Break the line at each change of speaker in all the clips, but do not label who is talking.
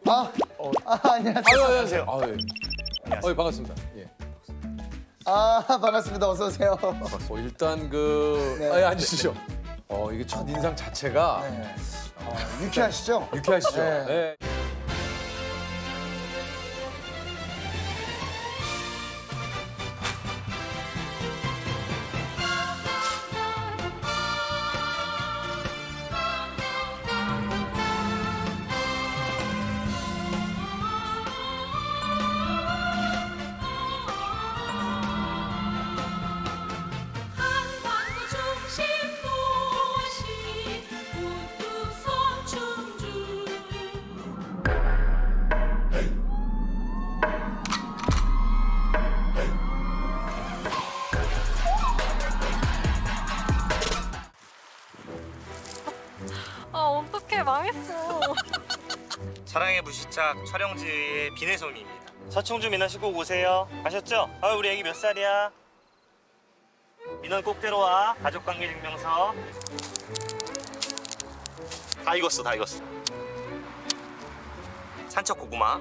안녕하세요.
안녕하세요. 안녕하세요. 반갑습니다. 예.
반갑습니다. 어서 오세요.
일단
네.
앉으시죠. 이게 첫 인상 자체가
네. 유쾌하시죠?
유쾌하시죠.
네.
네.
한반도 중심 도시 우뚝 서충주 어떡해 망했어.
사랑의 무시착 촬영지의 비내섬입니다. 서충주 민원 꼭 오세요. 아셨죠? 우리 애기 몇 살이야? 민원 꼭 데려와. 가족관계증명서. 다 익었어, 다 익었어. 산적 고구마.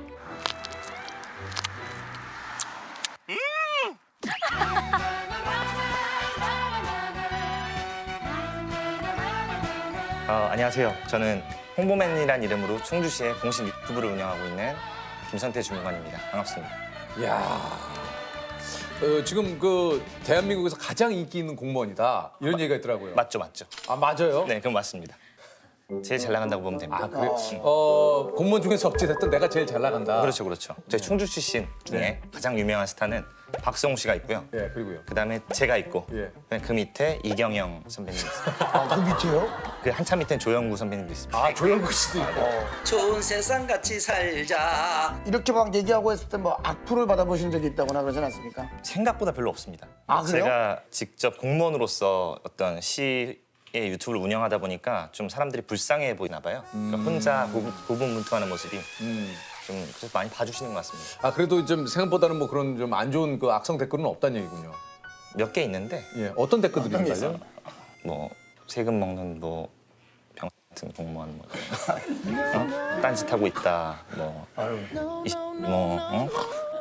안녕하세요. 저는 홍보맨이란 이름으로 충주시의 공식 유튜브를 운영하고 있는 김선태 주무관입니다. 반갑습니다.
이야. 지금 대한민국에서 가장 인기 있는 공무원이다. 이런 얘기가 있더라고요.
맞죠, 맞죠?
맞아요?
네, 그건 맞습니다. 제일 잘 나간다고 보면 됩니다.
그래. 공무원 중에서 어찌됐든 내가 제일 잘 나간다.
그렇죠, 그렇죠. 저희 충주 출신 중에 가장 유명한 스타는 박성웅 씨가 있고요.
예, 그리고요.
그다음에 제가 있고
예.
그 밑에 이경영 선배님이 있어요.
그 밑에요?
그 한참 밑에는 조영구 선배님도 있습니다.
조영구 씨도 있고.
좋은 세상 같이 살자.
이렇게 막 얘기하고 했을 때 뭐 악플을 받아보신 적이 있다거나 그러진 않습니까?
생각보다 별로 없습니다.
아, 그래요?
제가 직접 공무원으로서 어떤 시의 유튜브를 운영하다 보니까 좀 사람들이 불쌍해 보이나 봐요. 그러니까 혼자 고분분투하는 모습이 좀 그래서 많이 봐주시는 것 같습니다.
그래도 좀 생각보다는 뭐 그런 좀 안 좋은 악성 댓글은 없다는 얘기군요.
몇 개 있는데
예, 어떤 댓글들이
어떤 게
있나요?
뭐 세금 먹는 뭐 병 같은 공무원 뭐 딴짓하고 있다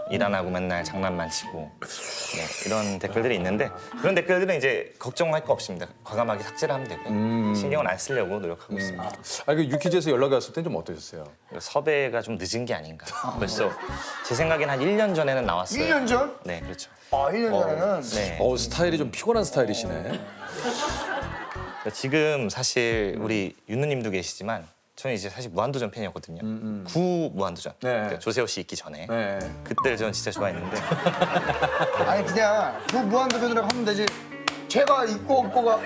일 안 하고 맨날 장난만 치고 뭐 이런 댓글들이 있는데 그런 댓글들은 이제 걱정할 거 없습니다. 과감하게 삭제를 하면 되고요. 신경은 안 쓰려고 노력하고 있습니다.
그 유퀴즈에서 연락이 왔을 땐 좀 어떠셨어요?
섭외가 좀 늦은 게 아닌가. 벌써 제 생각엔 한 1년 전에는 나왔어요.
1년 전?
네, 그렇죠.
1년 전에는?
네.
스타일이 좀 피곤한 스타일이시네.
지금 사실 우리 윤누님도 계시지만 저는 이제 사실 무한도전 팬이었거든요. 구 무한도전.
네.
그러니까 조세호 씨 있기 전에.
네.
그때를 저는 진짜 좋아했는데
아니 그냥 그 무한도전이라고 하면 되지. 제가 있고 없고가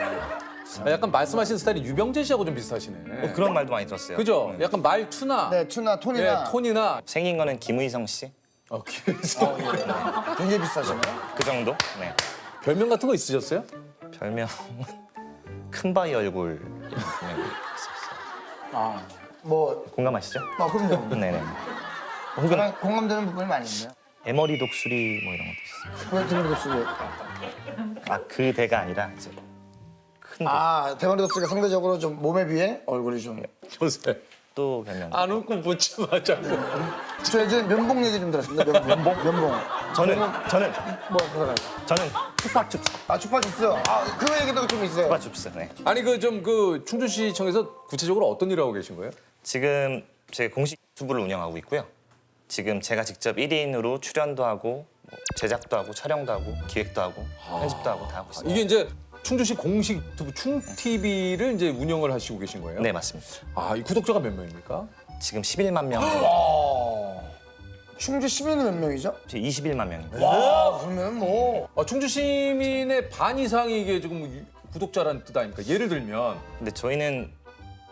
약간 말씀하신 스타일이 유병재 씨하고 좀 비슷하시네.
그런 말도 많이 들었어요.
그죠?
네.
약간 말투나
네 투나 톤이나
톤이나
생긴 거는 김의성 씨?
그래서
굉장히 비싸시네.
그 정도? 네.
별명 같은 거 있으셨어요?
별명은 큰바위 얼굴 이런 별명이 있었어요.
뭐
공감하시죠?
그럼요.
네네. 혹은
저랑 공감되는 부분이 많이 있네요.
애머리 독수리 뭐 이런 것도 있어요.
왜 드는 독수리?
그 대가 아니라 이제 큰
대머리 독수리가 상대적으로 좀 몸에 비해 얼굴이 좀.
조세.
또 별명.
안 웃고 묻지 마 자꾸.
저 이제 면봉 얘기 좀 들었습니다. 면봉.
저는
뭐 그거라.
저는 툭박춥스.
주파춥스. 그 얘기도 좀 있어요.
툭박춥스. 네.
아니 충주시청에서 구체적으로 어떤 일을 하고 계신 거예요?
지금 제 공식 유튜브를 운영하고 있고요. 지금 제가 직접 1인으로 출연도 하고 뭐 제작도 하고 촬영도 하고 기획도 하고 편집도 하고 다 하고 있습니다.
이게 이제 충주시 공식 유튜브 충TV를 이제 운영을 하시고 계신 거예요?
네, 맞습니다.
이 구독자가 몇 명입니까?
지금 11만 명 정도.
충주 시민은 몇 명이죠?
21만 명입니다.
그러면 뭐
충주 시민의 반 이상이 이게 지금 구독자라는 뜻 아닙니까? 예를 들면
근데 저희는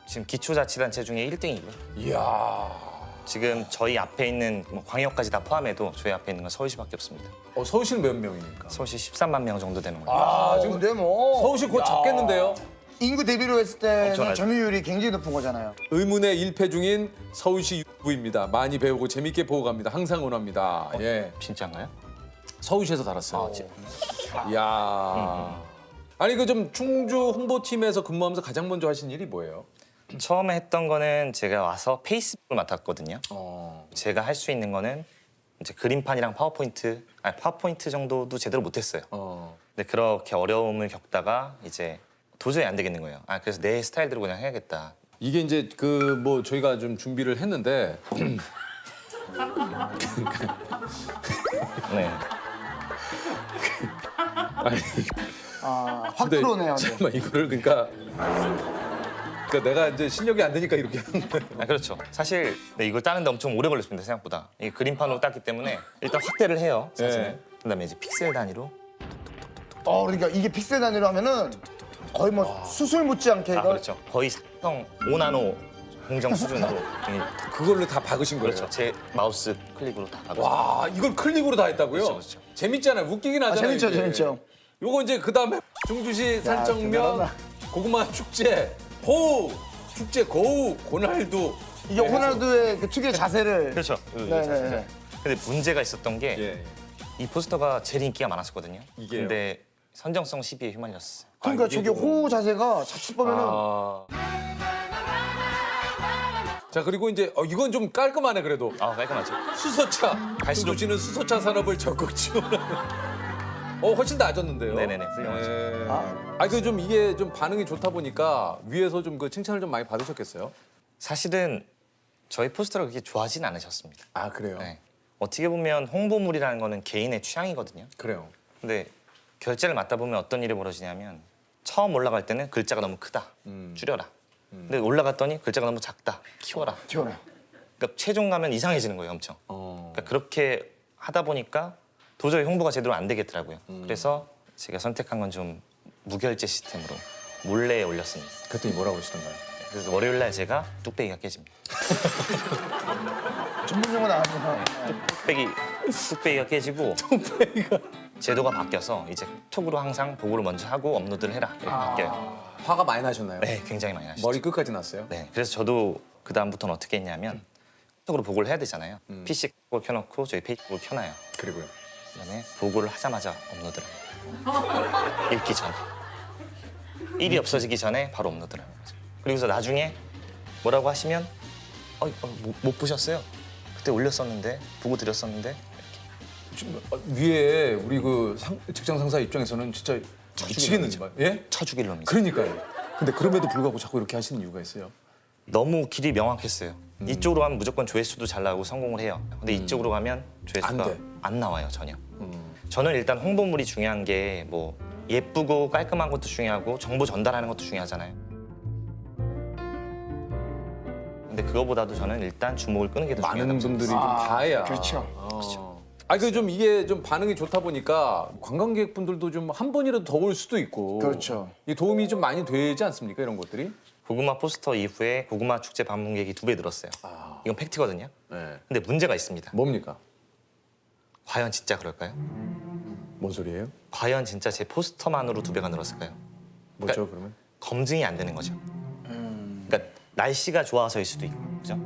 지금 기초자치단체 중에 1등이고요.
이야.
지금 저희 앞에 있는 뭐 광역까지 다 포함해도 저희 앞에 있는 건 서울시밖에 없습니다.
서울시는 몇 명입니까?
서울시 13만 명 정도 되는 거예요.
지금 근데 뭐
서울시 곧 잡겠는데요?
인구 대비로 했을 때는
엄청나죠.
점유율이 굉장히 높은 거잖아요.
의문의 일패 중인 서울시 유튜브입니다. 많이 배우고 재밌게 보고 갑니다. 항상 응원합니다. 예.
진짜인가요?
서울시에서 달았어요. 이야. 아니 좀 충주 홍보팀에서 근무하면서 가장 먼저 하신 일이 뭐예요?
처음에 했던 거는 제가 와서 페이스북을 맡았거든요. 제가 할 수 있는 거는 이제 그림판이랑 파워포인트 정도도 제대로 못했어요. 근데 그렇게 어려움을 겪다가 이제 도저히 안 되겠는 거예요. 그래서 내 스타일대로 그냥 해야겠다.
이게 이제 그 뭐 저희가 좀 준비를 했는데
네.
확 들어오네요. 네.
잠깐만 이거를 그러니까 내가 이제 실력이 안 되니까 이렇게 하는 거예요.
그렇죠. 사실 네, 이걸 따는데 엄청 오래 걸렸습니다. 생각보다. 이게 그림판으로 땄기 때문에 일단 확대를 해요. 사진을.
네.
그다음에 이제 픽셀 단위로.
그러니까 이게 픽셀 단위로 하면은 거의 뭐 수술 못지않게 이걸
그렇죠. 거의 삼성 5나노 공정 수준으로.
그걸로 다 박으신 거예요.
그렇죠. 제 마우스 클릭으로 다 박았어요.
와 이걸 클릭으로 다 했다고요?
그렇죠.
재밌잖아요. 웃기긴 하잖아요.
재밌죠,
이게.
재밌죠.
요거 이제 그다음에 중주시 산정면
대단하다.
고구마 축제 호우 축제 고우 고날두
이게 호날두의 그 특유의 자세를
그렇죠.
네네.
근데 문제가 있었던 게 이
예.
포스터가 제일 인기가 많았었거든요.
이게요?
근데 선정성 시비에 휘말렸어요.
그러니까
이게
저게
좀-
호 자세가 자칫 보면은
자 그리고 이제 이건 좀 깔끔하네 그래도
깔끔하죠.
수소차
갈수록-
중주시는 수소차 산업을 적극 지원하는 훨씬 나아졌는데요.
네네네, 훌륭하죠.
그 좀 이게 좀 반응이 좋다 보니까 위에서 좀 그 칭찬을 좀 많이 받으셨겠어요?
사실은 저희 포스터를 그렇게 좋아하진 않으셨습니다.
아 그래요.
네. 어떻게 보면 홍보물이라는 거는 개인의 취향이거든요.
그래요.
근데 결제를 맡다 보면 어떤 일이 벌어지냐면 처음 올라갈 때는 글자가 너무 크다. 줄여라. 근데 올라갔더니 글자가 너무 작다. 키워라.
튀어나요.
그러니까 최종 가면 이상해지는 거예요, 엄청. 그러니까 그렇게 하다 보니까 도저히 홍보가 제대로 안 되겠더라고요. 그래서 제가 선택한 건 좀 무결제 시스템으로 몰래 올렸습니다.
그랬더니 뭐라고 하시던가요?
그래서 월요일 날 제가 뚝배기가 깨집니다.
전문 용어 나왔네요.
뚝배기가 깨지고 제도가 바뀌어서 이제 톡으로 항상 보고를 먼저 하고 업로드를 해라 이렇게 바뀌어요.
화가 많이 나셨나요?
네, 굉장히 많이 나시죠.
머리 끝까지 났어요?
네, 그래서 저도 그 다음부터는 어떻게 했냐면 톡으로 보고를 해야 되잖아요. PC 를 켜놓고 저희 페이스북을 켜놔요.
그리고요.
그다음에 보고를 하자마자 업로드를 해요. 읽기 전에. 일이 없어지기 전에 바로 업로드를 하는 거죠. 그리고서 나중에 뭐라고 하시면 못 보셨어요? 그때 올렸었는데 보고 드렸었는데
지금 위에 우리 그 직장 상사 입장에서는 진짜 미치겠는지 말. 예?
쳐죽일 놈이죠.
그러니까요. 근데 그럼에도 불구하고 자꾸 이렇게 하시는 이유가 있어요.
너무 길이 명확했어요. 이쪽으로 가면 무조건 조회수도 잘 나오고 성공을 해요. 근데 이쪽으로 가면 조회수가
안 돼.
안 나와요, 전혀. 저는 일단 홍보물이 중요한 게 뭐 예쁘고 깔끔한 것도 중요하고 정보 전달하는 것도 중요하잖아요. 근데 그거보다도 저는 일단 주목을 끄는 게 더 중요하다고
많은 분들이 좀 봐야.
그렇죠.
그 좀 이게 좀 반응이 좋다 보니까 관광객분들도 좀 한 번이라도 더 올 수도 있고.
그렇죠.
이 도움이 좀 많이 되지 않습니까? 이런 것들이?
고구마 포스터 이후에 고구마 축제 방문객이 2배 늘었어요. 이건 팩트거든요.
네.
근데 문제가 있습니다.
뭡니까?
과연 진짜 그럴까요?
뭔 소리예요?
과연 진짜 제 포스터만으로 2배가 늘었을까요?
뭐죠 그러면?
검증이 안 되는 거죠. 그러니까 날씨가 좋아서일 수도 있고, 그죠?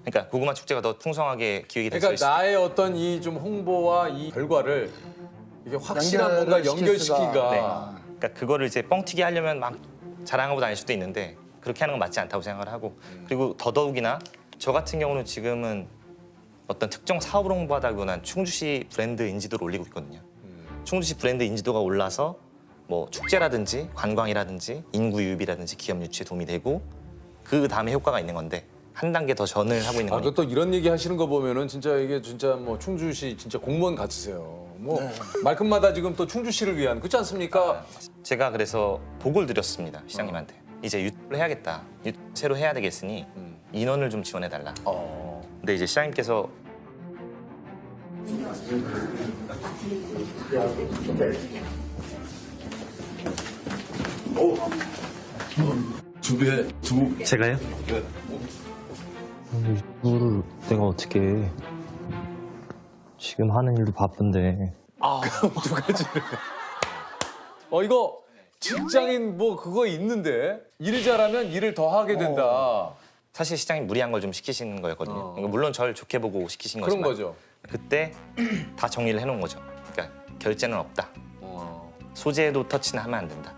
그러니까 고구마 축제가 더 풍성하게 기획이 됐을
그러니까
수도 있고.
나의 어떤 이 좀 홍보와 이 결과를 이게 확실한
연결을
뭔가
시킬
연결시키기가
수가.
네. 그러니까 그거를 이제 뻥튀기 하려면 막 자랑하고 다닐 수도 있는데 그렇게 하는 건 맞지 않다고 생각을 하고 그리고 더더욱이나 저 같은 경우는 지금은 어떤 특정 사업을 홍보하다기보다는 충주시 브랜드 인지도를 올리고 있거든요. 충주시 브랜드 인지도가 올라서 뭐 축제라든지 관광이라든지 인구 유입이라든지 기업 유치에 도움이 되고 그 다음에 효과가 있는 건데 한 단계 더 전을 하고 있는 거니까.
또 이런 얘기 하시는 거 보면은 진짜 이게 진짜 뭐 충주시 진짜 공무원 같으세요. 뭐 말끝마다 지금 또 충주시를 위한 그렇지 않습니까?
제가 그래서 보고를 드렸습니다 시장님한테. 이제 유튜브를 해야겠다. 유튜브 새로 해야 되겠으니 인원을 좀 지원해달라. 근데 이제 시장님께서 제가요?
유튜브를 내가 어떻게 해. 지금 하는 일도 바쁜데.
두 가지를. 이거 직장인 뭐 그거 있는데 일 잘하면 일을 더 하게 된다.
사실 시장님 무리한 걸 좀 시키시는 거였거든요. 그러니까 물론 저를 좋게 보고 시키신
그런
거지만
거죠.
그때 다 정리를 해놓은 거죠. 그러니까 결제는 없다.
어.
소재도 터치는 하면 안 된다.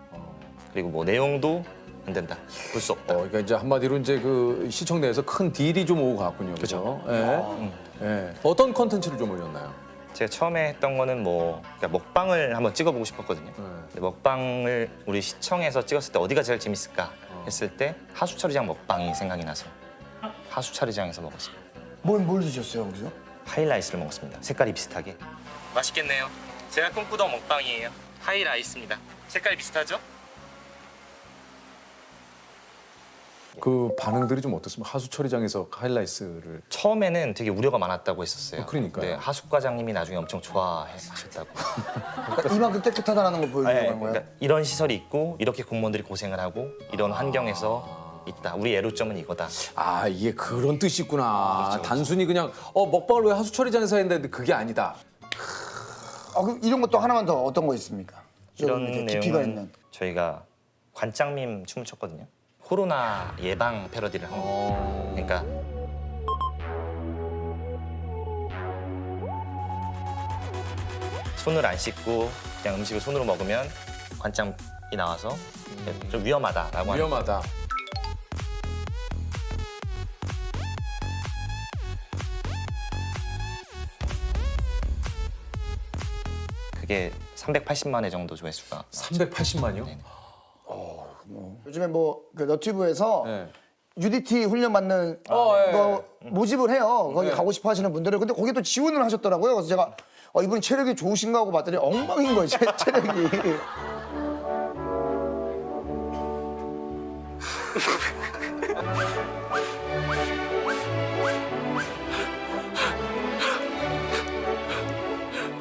그리고 뭐 내용도 안 된다. 볼 수 없다.
그러니까 이제 한마디로 이제 그 시청 내에서 큰 딜이 좀 오고 갔군요. 그렇죠. 예. 어떤 컨텐츠를 좀 올렸나요?
제가 처음에 했던 거는 뭐 그러니까 먹방을 한번 찍어보고 싶었거든요. 근데 먹방을 우리 시청에서 찍었을 때 어디가 제일 재밌을까 했을 때 하수처리장 먹방이 생각이 나서 하수처리장에서 먹었습니다.
뭘 드셨어요 거기서?
하이라이스를 먹었습니다. 색깔이 비슷하게. 맛있겠네요. 제가 꿈꾸던 먹방이에요. 하이라이스입니다. 색깔이 비슷하죠?
그 반응들이 좀 어떻습니까? 하수처리장에서 하이라이스를.
처음에는 되게 우려가 많았다고 했었어요.
그러니까요.
네, 하숙 과장님이 나중에 엄청 좋아하셨다고.
그러니까 이만큼 깨끗하다는 걸 보여주는
네,
거예요?
그러니까 이런 시설이 있고 이렇게 공무원들이 고생을 하고 이런 환경에서 있다. 우리 애로점은 이거다.
아 이게 그런 뜻이 있구나.
그렇죠.
단순히 그냥 먹방을 왜 하수처리장에서 했는데 그게 아니다.
그럼 이런 것도 하나만 더 어떤 거 있습니까? 좀
이런
이렇게 깊이가
내용은
있는.
저희가 관장밈 춤을 췄거든요. 코로나 예방 패러디를 한 거예요. 그러니까 손을 안 씻고 그냥 음식을 손으로 먹으면 관장이 나와서 좀 위험하다라고 하는
위험하다.
그게 380만 회 정도 조회수가
380만이요?
네네.
요즘에 뭐그 너튜브에서
네.
UDT 훈련 받는
예.
거 모집을 해요. 거기
네.
가고 싶어 하시는 분들은. 근데 거기 또 지원을 하셨더라고요. 그래서 제가 이분이 체력이 좋으신가 하고 봤더니 엉망인 거예요, 체력이.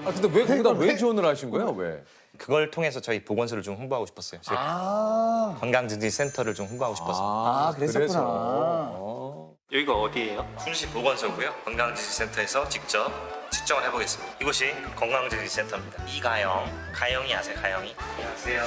아 근데 왜 거기다 왜 지원을 하신 거예요? 왜?
그걸 통해서 저희 보건소를 좀 홍보하고 싶었어요. 저희
아,
건강증진센터를 좀 홍보하고 싶었어요.
그랬었구나.
그래서.
여기가 어디예요? 순시 보건소고요. 건강증진센터에서 직접 측정을 해보겠습니다. 이곳이 건강증진센터입니다. 이가영, 가영이 아세요? 가영이? 안녕하세요.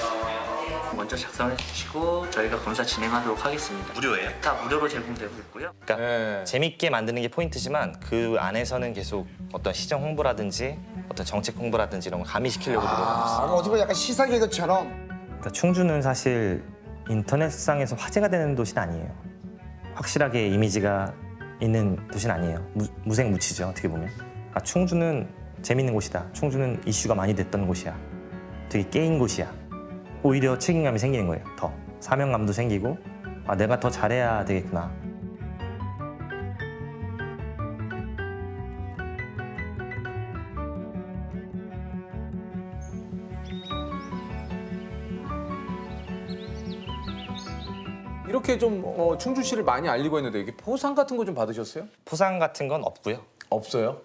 먼저 작성해 주시고 저희가 검사 진행하도록 하겠습니다.
무료예요?
다 무료로 제공되고 있고요.
그러니까
네.
재밌게 만드는 게 포인트지만 그 안에서는 계속 어떤 시정 홍보라든지 어떤 정책 홍보라든지 이런 걸 가미시키려고 노력하고 있어요.
어떻게 보면 약간 시사 개그처럼.
그러니까 충주는 사실 인터넷상에서 화제가 되는 도시는 아니에요. 확실하게 이미지가 있는 도시는 아니에요. 무색무취죠, 어떻게 보면. 아, 충주는 재밌는 곳이다. 충주는 이슈가 많이 됐던 곳이야. 되게 깨인 곳이야. 오히려 책임감이 생기는 거예요. 더 사명감도 생기고 아, 내가 더 잘해야 되겠구나.
이렇게 좀 충주시를 많이 알리고 있는데 이게 포상 같은 거 좀 받으셨어요?
포상 같은 건 없고요.
없어요.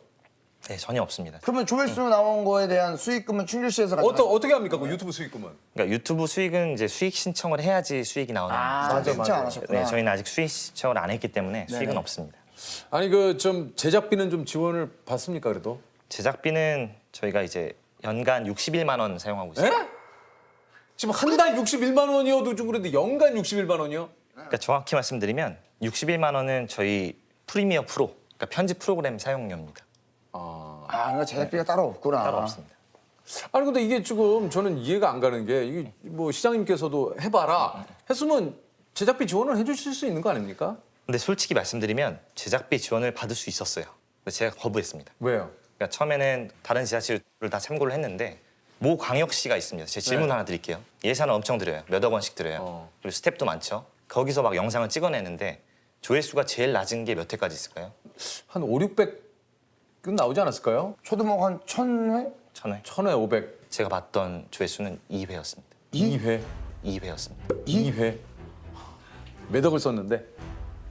네, 전혀 없습니다.
그러면 조회수 나온 거에 대한 수익금은 충주시에서 가져가요?
어떻게 합니까? 그 유튜브 수익금은?
그러니까 유튜브 수익은 이제 수익 신청을 해야지 수익이 나오는
맞아, 신청 안 하셨구나.
네, 저희는 아직 수익 신청을 안 했기 때문에 수익은 없습니다.
아니 그 좀 제작비는 좀 지원을 받습니까 그래도?
제작비는 저희가 이제 연간 61만 원 사용하고 있어요.
에? 지금 한 달 61만 원이어도 좀 그런데 연간 61만 원이요?
그러니까 정확히 말씀드리면 61만 원은 저희 프리미어 프로, 그러니까 편집 프로그램 사용료입니다.
그러니까 제작비가 따로 없구나.
따로 없습니다.
아니 근데 이게 지금 저는 이해가 안 가는 게 이게 뭐 시장님께서도 해봐라 했으면 제작비 지원을 해주실 수 있는 거 아닙니까?
근데 솔직히 말씀드리면 제작비 지원을 받을 수 있었어요. 근데 제가 거부했습니다.
왜요?
그러니까 처음에는 다른 지자체를 다 참고를 했는데 모 광역시가 있습니다. 제 질문
네.
하나 드릴게요. 예산을 엄청 들여요. 몇억 원씩 들여요. 그리고 스텝도 많죠. 거기서 막 영상을 찍어내는데 조회수가 제일 낮은 게 몇 회까지 있을까요?
한 5, 600은 나오지 않았을까요?
저도 뭐 한 1000회?
1000회.
1000회 500.
제가 봤던 조회수는 2회였습니다.
2회.
2회였습니다.
2회. 몇 억을 썼는데?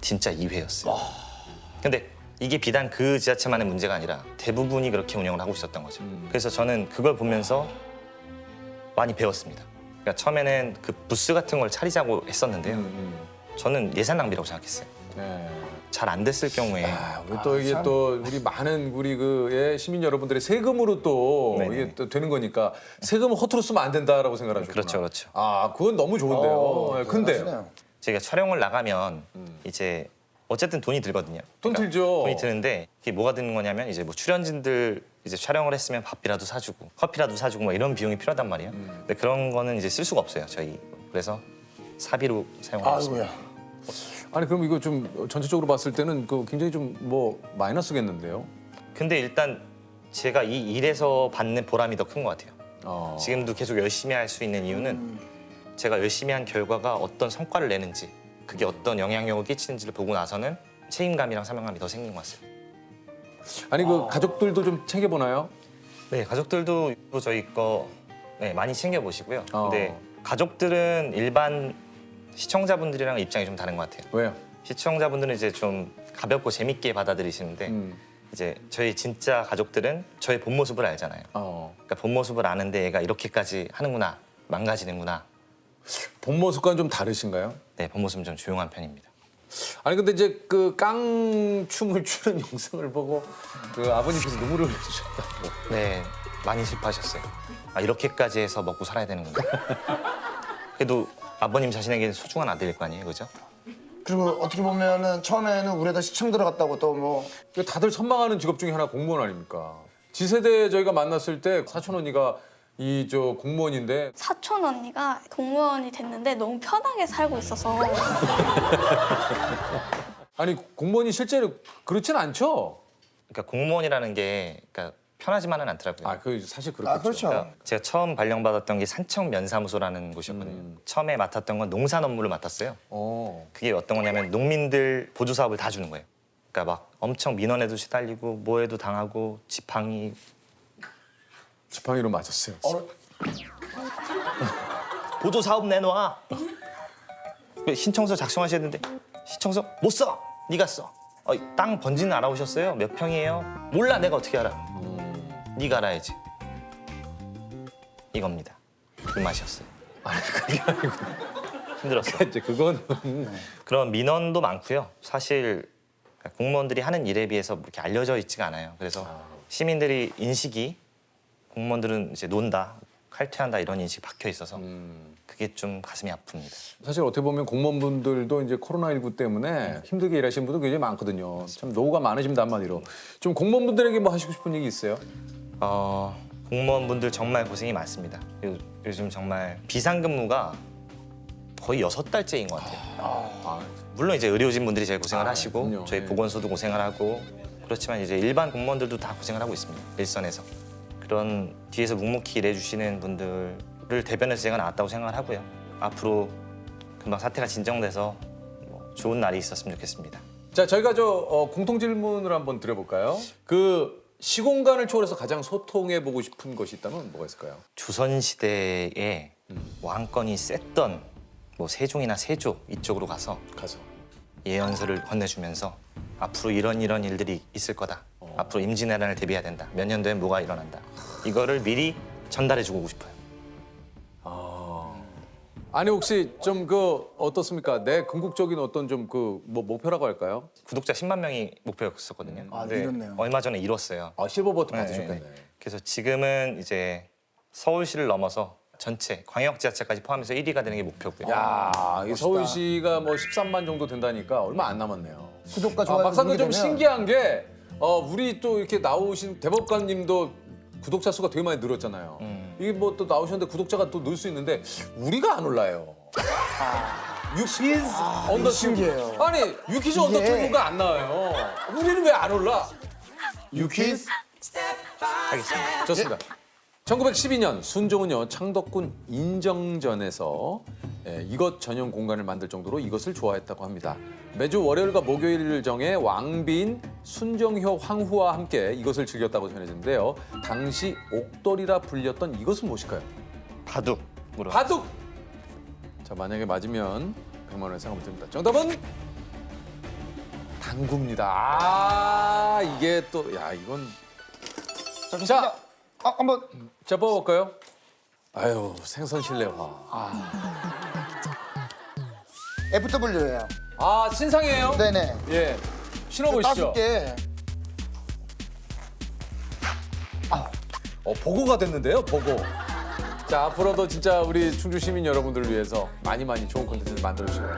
진짜 2회였어요. 근데 이게 비단 그 지자체만의 문제가 아니라 대부분이 그렇게 운영을 하고 있었던 거죠. 그래서 저는 그걸 보면서 많이 배웠습니다. 그러니까 처음에는 그 부스 같은 걸 차리자고 했었는데요. 저는 예산 낭비라고 생각했어요.
네.
잘 안 됐을 경우에
우리 또 이게
참.
또 우리 많은 우리 그 시민 여러분들의 세금으로 또
네네.
이게 또 되는 거니까 세금을 허투루 쓰면 안 된다라고 생각하셨구나.
그렇죠, 그렇죠.
아, 그건 너무 좋은데요. 네, 근데요.
대단하시네요.
저희가 촬영을 나가면 이제 어쨌든 돈이 들거든요.
돈
그러니까
들죠.
돈이 드는데 이게 뭐가 드는 거냐면 이제 뭐 출연진들 이제 촬영을 했으면 밥이라도 사주고 커피라도 사주고 뭐 이런 비용이 필요하단 말이에요. 근데 그런 거는 이제 쓸 수가 없어요, 저희. 그래서
사비로 사용하고 있습니다.
아이고야.
아니 그럼 이거 좀 전체적으로 봤을 때는 그 굉장히 좀 뭐 마이너스겠는데요?
근데 일단 제가 이 일에서 받는 보람이 더 큰 것 같아요. 지금도 계속 열심히 할 수 있는 이유는 제가 열심히 한 결과가 어떤 성과를 내는지 그게 어떤 영향력을 끼치는지를 보고 나서는 책임감이랑 사명감이 더 생긴 것 같습니다.
아니 그 가족들도 좀 챙겨보나요?
네, 가족들도 저희 거 네, 많이 챙겨보시고요. 근데 가족들은 일반 시청자분들이랑 입장이 좀 다른 것 같아요.
왜요?
시청자분들은 이제 좀 가볍고 재밌게 받아들이시는데 이제 저희 진짜 가족들은 저의 본 모습을 알잖아요. 그러니까 본 모습을 아는데 얘가 이렇게까지 하는구나, 망가지는구나.
본 모습과는 좀 다르신가요?
네, 본 모습은 좀 조용한 편입니다.
아니 근데 이제 그 깡춤을 추는 영상을 보고 그 아버님께서 눈물을 흘리셨다고.
네, 많이 슬퍼하셨어요. 아, 이렇게까지 해서 먹고 살아야 되는구나. 그래도 아버님 자신에게는 소중한 아들일 거 아니에요, 그죠?
그리고 어떻게 보면은 처음에는 우리가 시청 들어갔다고 또 뭐
다들 선망하는 직업 중에 하나 공무원 아닙니까? 지세대 저희가 만났을 때 사촌 언니가 이 저 공무원인데
사촌 언니가 공무원이 됐는데 너무 편하게 살고 있어서
아니 공무원이 실제로 그렇진 않죠?
그러니까 공무원이라는 게 그러니까 편하지만은 않더라고요.
아 그 사실 그렇겠죠.
그렇죠.
그러니까 제가 처음 발령받았던 게 산청면사무소라는 곳이었거든요. 처음에 맡았던 건 농산 업무를 맡았어요. 그게 어떤 거냐면 농민들 보조 사업을 다 주는 거예요. 그러니까 막 엄청 민원에도 시달리고 뭐에도 당하고 지팡이
지팡이로 맞았어요.
보조 사업 내놔. 신청서 작성하셔야 되는데 신청서 못 써. 네가 써. 땅 번지는 알아오셨어요? 몇 평이에요? 몰라. 내가 어떻게 알아? 네가 알아야지. 이겁니다. 그 맛이었어요.
아니 그게 아니고
힘들었어요.
이제 그거는
그런 민원도 많고요. 사실 공무원들이 하는 일에 비해서 이렇게 알려져 있지가 않아요. 그래서 시민들이 인식이 공무원들은 이제 논다, 칼퇴한다 이런 인식이 박혀 있어서 그게 좀 가슴이 아픕니다.
사실 어떻게 보면 공무원분들도 이제 코로나19 때문에 힘들게 일하시는 분도 굉장히 많거든요. 참 노후가 많으십니다 한마디로. 좀 공무원분들에게 뭐 하시고 싶은 얘기 있어요?
공무원분들 정말 고생이 많습니다. 요즘 정말 비상근무가 거의 6달째인 것 같아요. 물론 이제 의료진분들이 제일 고생을 하시고
그럼요.
저희
네.
보건소도 고생을 하고 그렇지만 이제 일반 공무원들도 다 고생을 하고 있습니다. 일선에서. 그런 뒤에서 묵묵히 일해주시는 분들을 대변해서 제가 나왔다고 생각을 하고요. 앞으로 금방 사태가 진정돼서 뭐 좋은 날이 있었으면 좋겠습니다.
자 저희가 공통 질문을 한번 드려볼까요? 그 시공간을 초월해서 가장 소통해보고 싶은 것이 있다면 뭐가 있을까요?
조선시대에 왕권이 셌던 뭐 세종이나 세조 이쪽으로 가서 예언서를 건네주면서 앞으로 이런 일들이 있을 거다. 앞으로 임진왜란을 대비해야 된다. 몇 년도에 뭐가 일어난다. 이거를 미리 전달해주고 싶어요.
아니 혹시 좀 그 어떻습니까? 내 궁극적인 어떤 좀 그 뭐 목표라고 할까요?
구독자 10만 명이 목표였었거든요. 근데
이뤘네요.
얼마 전에 이뤘어요.
실버 버튼
네,
받으셨겠네.
그래서 지금은 이제 서울시를 넘어서 전체 광역 지자체까지 포함해서 1위가 되는 게 목표고요.
야, 이 서울시가 뭐 13만 정도 된다니까 얼마 안 남았네요.
구독과 좋아요
막상 좀
누르게 되면
신기한 게 우리 또 이렇게 나오신 대법관님도 구독자 수가 되게 많이 늘었잖아요. 이게 뭐 또 나오셨는데 구독자가 또 늘 수 있는데 우리가 안 올라요. 유키즈 언더
신기해요.
아니 유키즈 언더 튜브가 안 나와요. 우리는 왜 안 올라? 유키즈
하겠습니다.
좋습니다. 1912년 순종은요 창덕군 인정전에서 이것 전용 공간을 만들 정도로 이것을 좋아했다고 합니다. 매주 월요일과 목요일을 정해 왕비인 순정효 황후와 함께 이것을 즐겼다고 전해지는데요. 당시 옥돌이라 불렸던 이것은 무엇일까요?
바둑으로.
바둑! 자 만약에 맞으면 100만 원의 상금을 드립니다. 정답은 당구입니다. 아 이게 또 야 이건 자
한번
자 뽑아볼까요? 아유 생선 실내화.
FW예요.
아 신상이에요?
네네.
예. 신어보시죠.
5개.
보고가 됐는데요, 보고. 자 앞으로도 진짜 우리 충주 시민 여러분들을 위해서 많이 좋은 콘텐츠를 만들어주시고요.